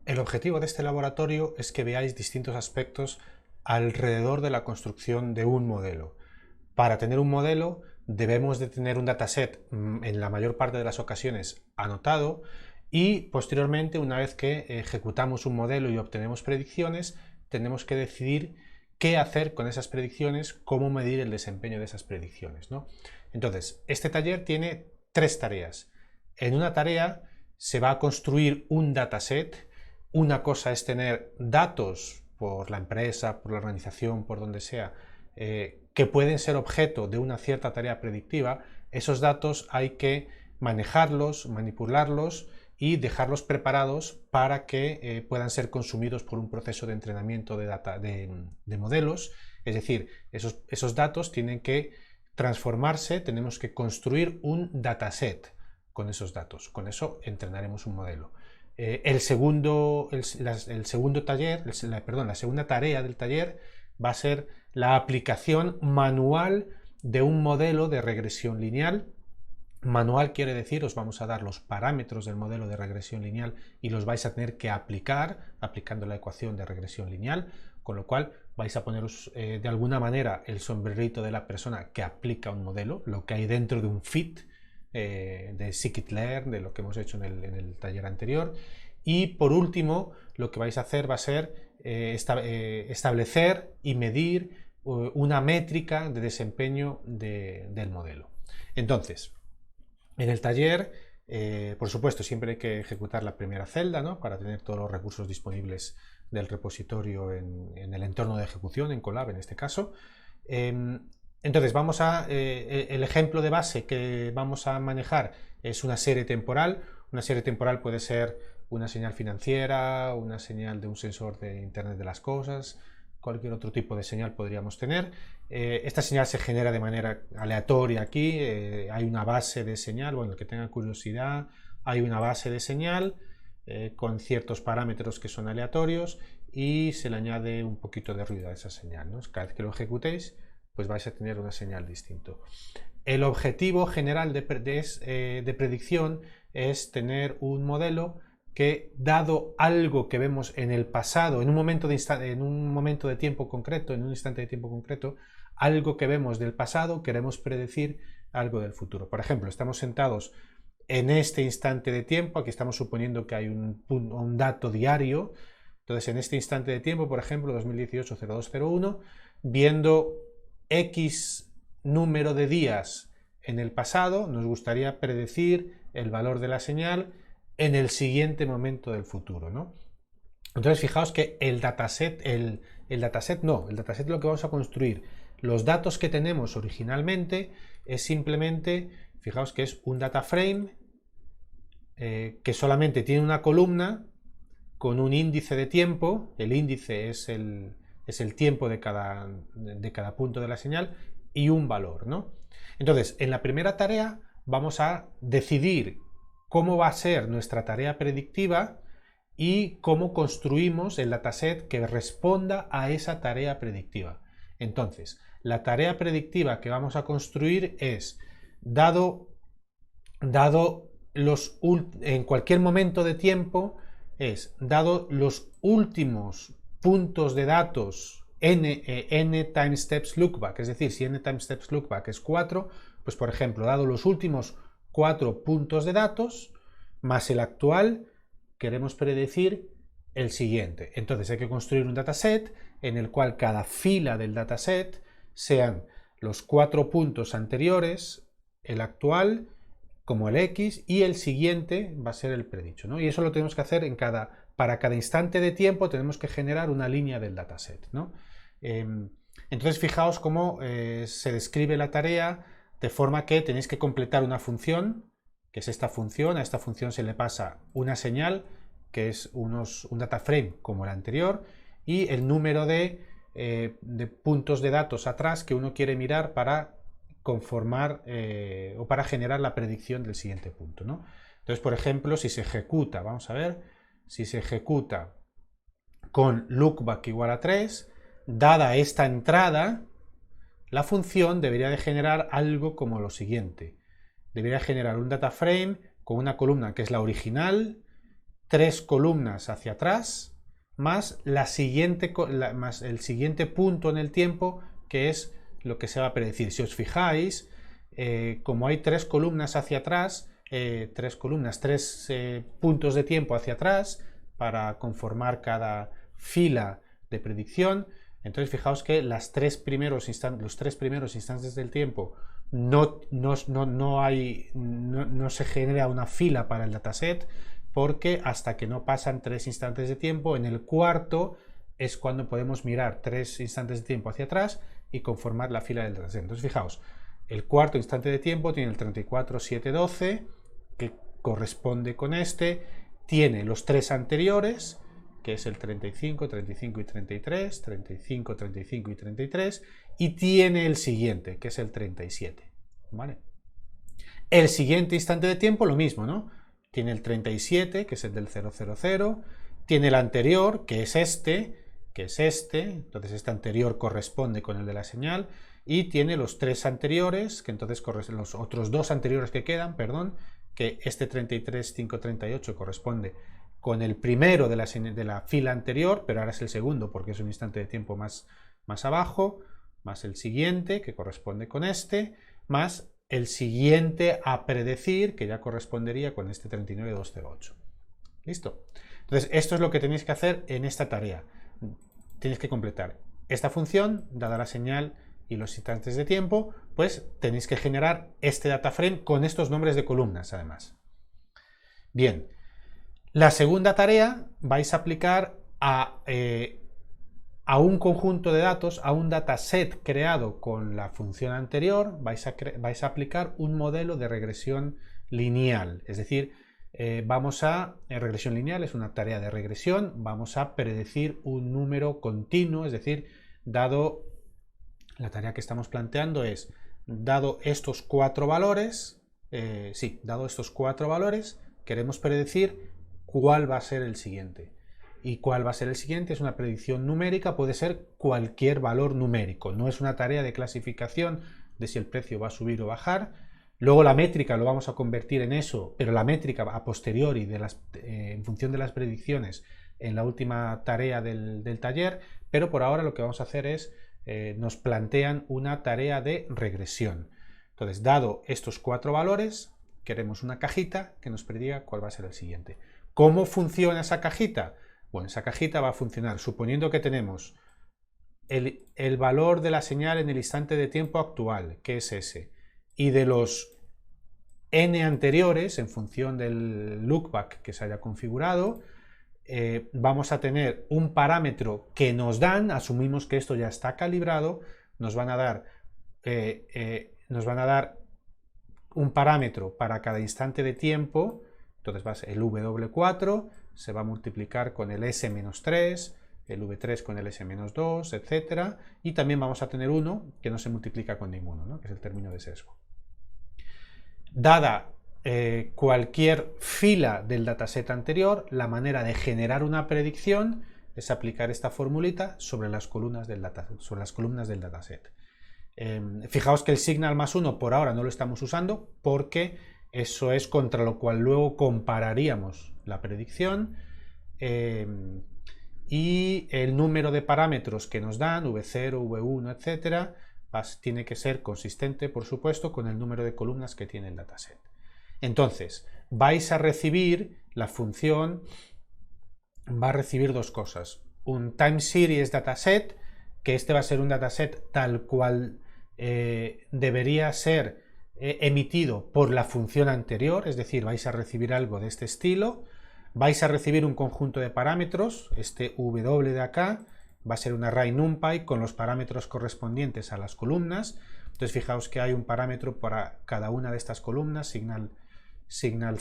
El objetivo de este laboratorio es que veáis distintos aspectos alrededor de la construcción de un modelo. Para tener un modelo debemos de tener un dataset en la mayor parte de las ocasiones anotado y posteriormente, una vez que ejecutamos un modelo y obtenemos predicciones, tenemos que decidir qué hacer con esas predicciones, cómo medir el desempeño de esas predicciones, ¿no? Entonces, este taller tiene tres tareas. En una tarea se va a construir un dataset. Una cosa es tener datos por la empresa, por la organización, por donde sea, que pueden ser objeto de una cierta tarea predictiva. Esos datos hay que manejarlos, manipularlos y dejarlos preparados para que puedan ser consumidos por un proceso de entrenamiento de modelos. Es decir, esos datos tienen que transformarse, tenemos que construir un dataset con esos datos. Con eso entrenaremos un modelo. La segunda tarea del taller va a ser la aplicación manual de un modelo de regresión lineal. Manual quiere decir, os vamos a dar los parámetros del modelo de regresión lineal y los vais a tener que aplicar, aplicando la ecuación de regresión lineal, con lo cual vais a poneros de alguna manera el sombrerito de la persona que aplica un modelo, lo que hay dentro de un fit, de scikit-learn, de lo que hemos hecho en el taller anterior. Y por último, lo que vais a hacer va a ser establecer y medir una métrica de desempeño del modelo. Entonces, en el taller, por supuesto, siempre hay que ejecutar la primera celda, ¿no?, para tener todos los recursos disponibles del repositorio en el entorno de ejecución, en Colab en este caso. Entonces, el ejemplo de base que vamos a manejar es una serie temporal. Una serie temporal puede ser una señal financiera, una señal de un sensor de Internet de las cosas, cualquier otro tipo de señal podríamos tener. Esta señal se genera de manera aleatoria aquí. Hay una base de señal, bueno, el que tenga curiosidad, hay una base de señal con ciertos parámetros que son aleatorios y se le añade un poquito de ruido a esa señal, ¿no? Cada vez que lo ejecutéis, pues vais a tener una señal distinta. El objetivo general de predicción es tener un modelo que, dado algo que vemos en el pasado, en un momento de tiempo concreto, en un instante de tiempo concreto, algo que vemos del pasado, queremos predecir algo del futuro. Por ejemplo, estamos sentados en este instante de tiempo, aquí estamos suponiendo que hay un dato diario. Entonces, en este instante de tiempo, por ejemplo, 2018-0201, viendo X número de días en el pasado, nos gustaría predecir el valor de la señal en el siguiente momento del futuro, ¿no? Entonces, fijaos que el dataset lo que vamos a construir, los datos que tenemos originalmente, es simplemente, fijaos que es un data frame que solamente tiene una columna con un índice de tiempo. El índice es el tiempo de cada punto de la señal y un valor, ¿no? Entonces, en la primera tarea vamos a decidir cómo va a ser nuestra tarea predictiva y cómo construimos el dataset que responda a esa tarea predictiva. Entonces, la tarea predictiva que vamos a construir es, en cualquier momento de tiempo, dado los últimos puntos de datos n time steps lookback, es decir, si n time steps lookback es 4, pues por ejemplo, dado los últimos 4 puntos de datos más el actual, queremos predecir el siguiente. Entonces hay que construir un dataset en el cual cada fila del dataset sean los 4 puntos anteriores, el actual como el X, y el siguiente va a ser el predicho, ¿no? Y eso lo tenemos que hacer para cada instante de tiempo. Tenemos que generar una línea del dataset, ¿no? Entonces, fijaos cómo se describe la tarea, de forma que tenéis que completar una función, que es esta función. A esta función se le pasa una señal, que es un data frame como el anterior, y el número de puntos de datos atrás que uno quiere mirar para conformar o para generar la predicción del siguiente punto, ¿no? Entonces, por ejemplo, si se ejecuta, vamos a ver, si se ejecuta con lookback igual a 3, dada esta entrada, la función debería de generar algo como lo siguiente. Debería generar un data frame con una columna que es la original, 3 columnas hacia atrás, más, más el siguiente punto en el tiempo, que es lo que se va a predecir. Si os fijáis, como hay 3 columnas hacia atrás, 3 puntos de tiempo hacia atrás para conformar cada fila de predicción, entonces fijaos que los 3 primeros instantes del tiempo no se genera una fila para el dataset, porque hasta que no pasan 3 instantes de tiempo, en el cuarto es cuando podemos mirar 3 instantes de tiempo hacia atrás y conformar la fila del dataset. Entonces fijaos, el cuarto instante de tiempo tiene el 34, 7, 12, que corresponde con este, tiene los 3 anteriores, que es el 35, 35 y 33, 35, 35 y 33, y tiene el siguiente, que es el 37, ¿vale? El siguiente instante de tiempo lo mismo, ¿no? Tiene el 37, que es el del 000, tiene el anterior, que es este, entonces este anterior corresponde con el de la señal, y tiene los 3 anteriores, que entonces los otros 2 anteriores que quedan, perdón, que este 33, 5, 38 corresponde con el primero de la fila anterior, pero ahora es el segundo porque es un instante de tiempo más abajo, más el siguiente, que corresponde con este, más el siguiente a predecir, que ya correspondería con este 39208. ¿Listo? Entonces, esto es lo que tenéis que hacer en esta tarea. Tenéis que completar esta función, dada la señal y los instantes de tiempo, pues tenéis que generar este dataframe con estos nombres de columnas, además. Bien, la segunda tarea vais a aplicar a un conjunto de datos, a un dataset creado con la función anterior, vais a aplicar un modelo de regresión lineal. Es decir, regresión lineal es una tarea de regresión, vamos a predecir un número continuo, es decir, dado la tarea que estamos planteando es, dado estos 4 valores, queremos predecir cuál va a ser el siguiente. ¿Y cuál va a ser el siguiente? Es una predicción numérica, puede ser cualquier valor numérico. No es una tarea de clasificación de si el precio va a subir o bajar. Luego la métrica lo vamos a convertir en eso, pero la métrica a posteriori en función de las predicciones en la última tarea del taller. Pero por ahora lo que vamos a hacer es, nos plantean una tarea de regresión. Entonces, dado estos 4 valores, queremos una cajita que nos prediga cuál va a ser el siguiente. ¿Cómo funciona esa cajita? Bueno, esa cajita va a funcionar suponiendo que tenemos el valor de la señal en el instante de tiempo actual, que es ese, y de los n anteriores, en función del loopback que se haya configurado, vamos a tener un parámetro que nos dan, asumimos que esto ya está calibrado, nos van a dar un parámetro para cada instante de tiempo. Entonces el W4 se va a multiplicar con el S-3, el V3 con el S-2, etc. Y también vamos a tener uno que no se multiplica con ninguno, ¿no? Que es el término de sesgo. Dada cualquier fila del dataset anterior, la manera de generar una predicción es aplicar esta formulita sobre las columnas del dataset. Fijaos que el signal +1 por ahora no lo estamos usando porque eso es contra lo cual luego compararíamos la predicción, y el número de parámetros que nos dan, V0, V1, etc., tiene que ser consistente, por supuesto, con el número de columnas que tiene el dataset. Entonces, la función va a recibir 2 cosas. Un time series dataset, que este va a ser un dataset tal cual debería ser emitido por la función anterior, es decir, vais a recibir algo de este estilo. Vais a recibir un conjunto de parámetros, este W de acá va a ser un array NumPy con los parámetros correspondientes a las columnas. Entonces fijaos que hay un parámetro para cada una de estas columnas, signal -1,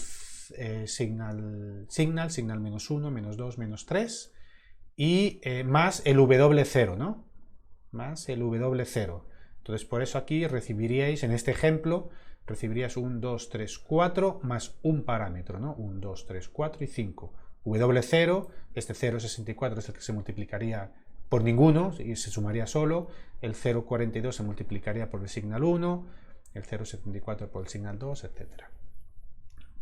-2, -3, y más el W0, ¿no? Más el W0. Entonces por eso aquí recibiríais, en este ejemplo, recibirías un 2, 3, 4 más un parámetro, ¿no? 1, 2, 3, 4 y 5. W0, este 0,64 es el que se multiplicaría por ninguno y se sumaría solo. El 0,42 se multiplicaría por el signal 1, el 0,74 por el signal 2, etc.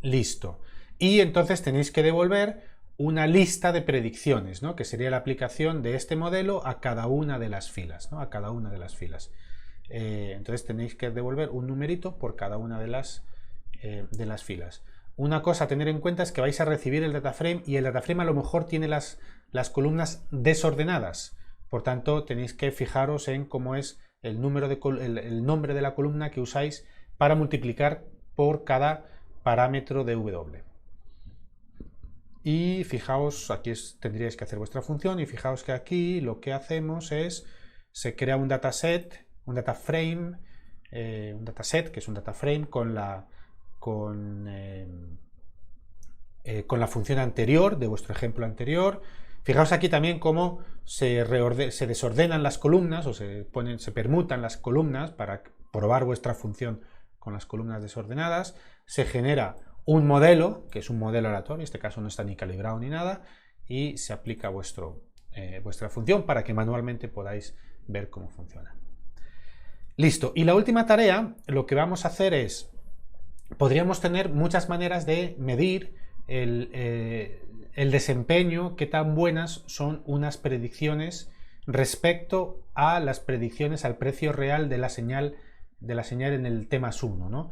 Listo. Y entonces tenéis que devolver una lista de predicciones, ¿no? Que sería la aplicación de este modelo a cada una de las filas, ¿no? A cada una de las filas. Entonces tenéis que devolver un numerito por cada una de las filas. Una cosa a tener en cuenta es que vais a recibir el dataframe y el dataframe a lo mejor tiene las columnas desordenadas. Por tanto, tenéis que fijaros en cómo es el nombre de la columna que usáis para multiplicar por cada parámetro de W. Y fijaos, aquí tendríais que hacer vuestra función y fijaos que aquí lo que hacemos es, se crea un dataset, un dataframe, un dataset que es un dataframe con la función anterior de vuestro ejemplo anterior. Fijaos aquí también cómo se desordenan las columnas o se permutan las columnas para probar vuestra función con las columnas desordenadas. Se genera un modelo, que es un modelo aleatorio, en este caso no está ni calibrado ni nada, y se aplica vuestra función para que manualmente podáis ver cómo funciona. Listo. Y la última tarea, lo que vamos a hacer es, podríamos tener muchas maneras de medir el desempeño, qué tan buenas son unas predicciones respecto a las predicciones al precio real de la señal en el T más 1, ¿no?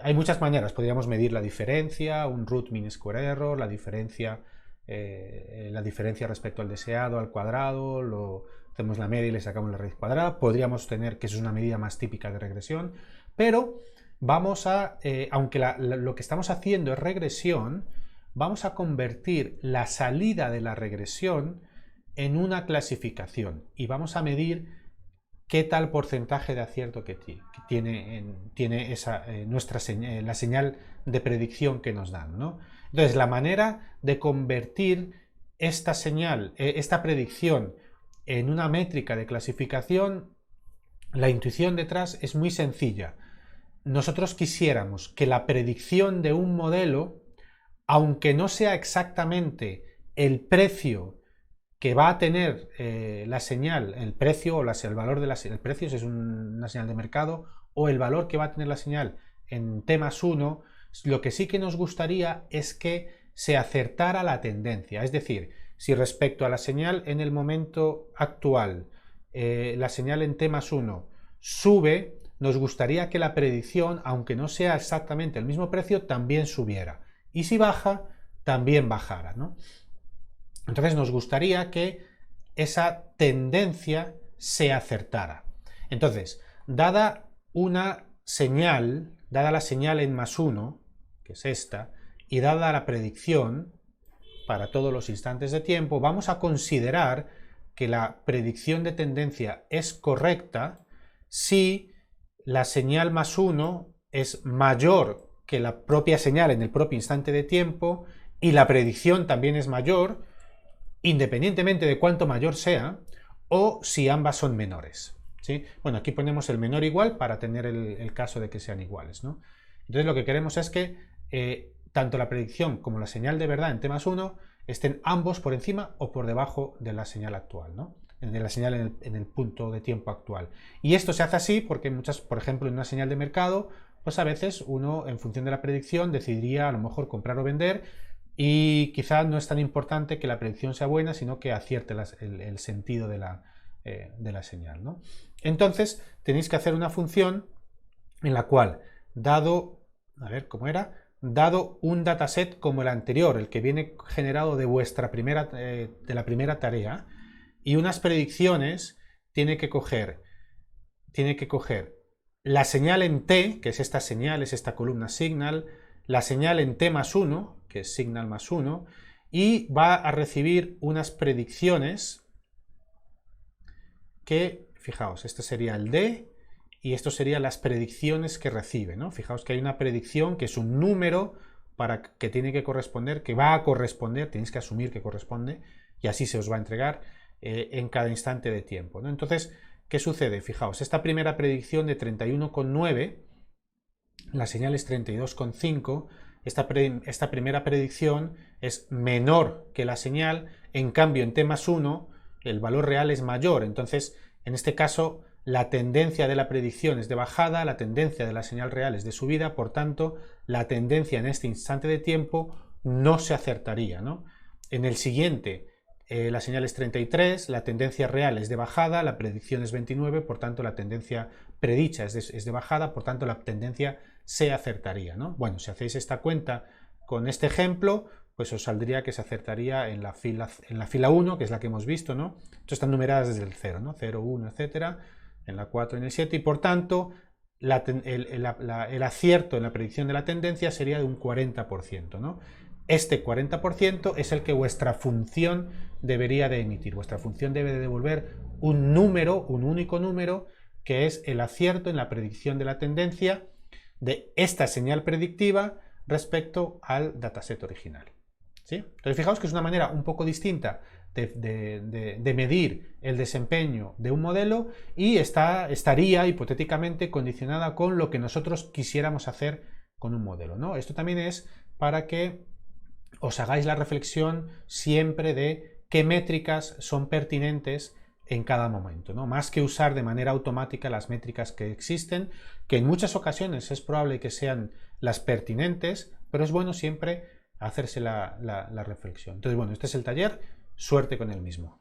Hay muchas maneras, podríamos medir la diferencia, un root mean square error, la diferencia respecto al deseado al cuadrado, hacemos la media y le sacamos la raíz cuadrada. Podríamos tener, que eso es una medida más típica de regresión, pero vamos a, aunque lo que estamos haciendo es regresión, vamos a convertir la salida de la regresión en una clasificación y vamos a medir qué tal porcentaje de acierto que tiene la señal de predicción que nos dan, ¿no? Entonces, la manera de convertir esta predicción en una métrica de clasificación, la intuición detrás es muy sencilla. Nosotros quisiéramos que la predicción de un modelo, aunque no sea exactamente el precio que va a tener la señal, el precio o el valor de el precio si es una señal de mercado, o el valor que va a tener la señal en T más 1, lo que sí que nos gustaría es que se acertara la tendencia. Es decir, si respecto a la señal en el momento actual, la señal en T más 1 sube, nos gustaría que la predicción, aunque no sea exactamente el mismo precio, también subiera. Y si baja, también bajara, ¿no? Entonces nos gustaría que esa tendencia se acertara. Entonces, dada la señal en más 1, que es esta, y dada la predicción para todos los instantes de tiempo, vamos a considerar que la predicción de tendencia es correcta si la señal más 1 es mayor que la propia señal en el propio instante de tiempo y la predicción también es mayor, independientemente de cuánto mayor sea, o si ambas son menores, ¿sí? Bueno, aquí ponemos el menor igual para tener el caso de que sean iguales, ¿no? Entonces lo que queremos es que tanto la predicción como la señal de verdad en T más 1 estén ambos por encima o por debajo de la señal actual, ¿no? De la señal en el punto de tiempo actual. Y esto se hace así porque por ejemplo, en una señal de mercado, pues a veces uno, en función de la predicción, decidiría a lo mejor comprar o vender, y quizá no es tan importante que la predicción sea buena, sino que acierte el sentido de la señal, ¿no? Entonces tenéis que hacer una función en la cual, dado un dataset como el anterior, el que viene generado de la primera tarea, y unas predicciones, tiene que coger la señal en T, que es esta señal, es esta columna signal, la señal en T más 1, que es signal más 1, y va a recibir unas predicciones que, fijaos, este sería el D y esto serían las predicciones que recibe, ¿no? Fijaos que hay una predicción que es un número que tiene que corresponder, que va a corresponder, tenéis que asumir que corresponde y así se os va a entregar en cada instante de tiempo, ¿no? Entonces, ¿qué sucede? Fijaos, esta primera predicción de 31,9, la señal es 32,5, esta primera predicción es menor que la señal, en cambio en T más 1 el valor real es mayor, entonces en este caso la tendencia de la predicción es de bajada, la tendencia de la señal real es de subida, por tanto la tendencia en este instante de tiempo no se acertaría, ¿no? En el siguiente, la señal es 33, la tendencia real es de bajada, la predicción es 29, por tanto la tendencia predicha es de bajada, por tanto la tendencia se acertaría, ¿no? Bueno, si hacéis esta cuenta con este ejemplo, pues os saldría que se acertaría en la fila 1, que es la que hemos visto, ¿no? Esto están numeradas desde el 0, ¿no? 0, 1, etcétera, en la 4 y en el 7, y por tanto el acierto en la predicción de la tendencia sería de un 40%, ¿no? Este 40% es el que vuestra función debería de emitir. Vuestra función debe de devolver un número, un único número, que es el acierto en la predicción de la tendencia de esta señal predictiva respecto al dataset original. ¿Sí? Entonces fijaos que es una manera un poco distinta de medir el desempeño de un modelo y estaría hipotéticamente condicionada con lo que nosotros quisiéramos hacer con un modelo, ¿no? Esto también es para que os hagáis la reflexión siempre de qué métricas son pertinentes en cada momento, ¿no? Más que usar de manera automática las métricas que existen, que en muchas ocasiones es probable que sean las pertinentes, pero es bueno siempre hacerse la reflexión. Entonces, bueno, este es el taller, suerte con el mismo.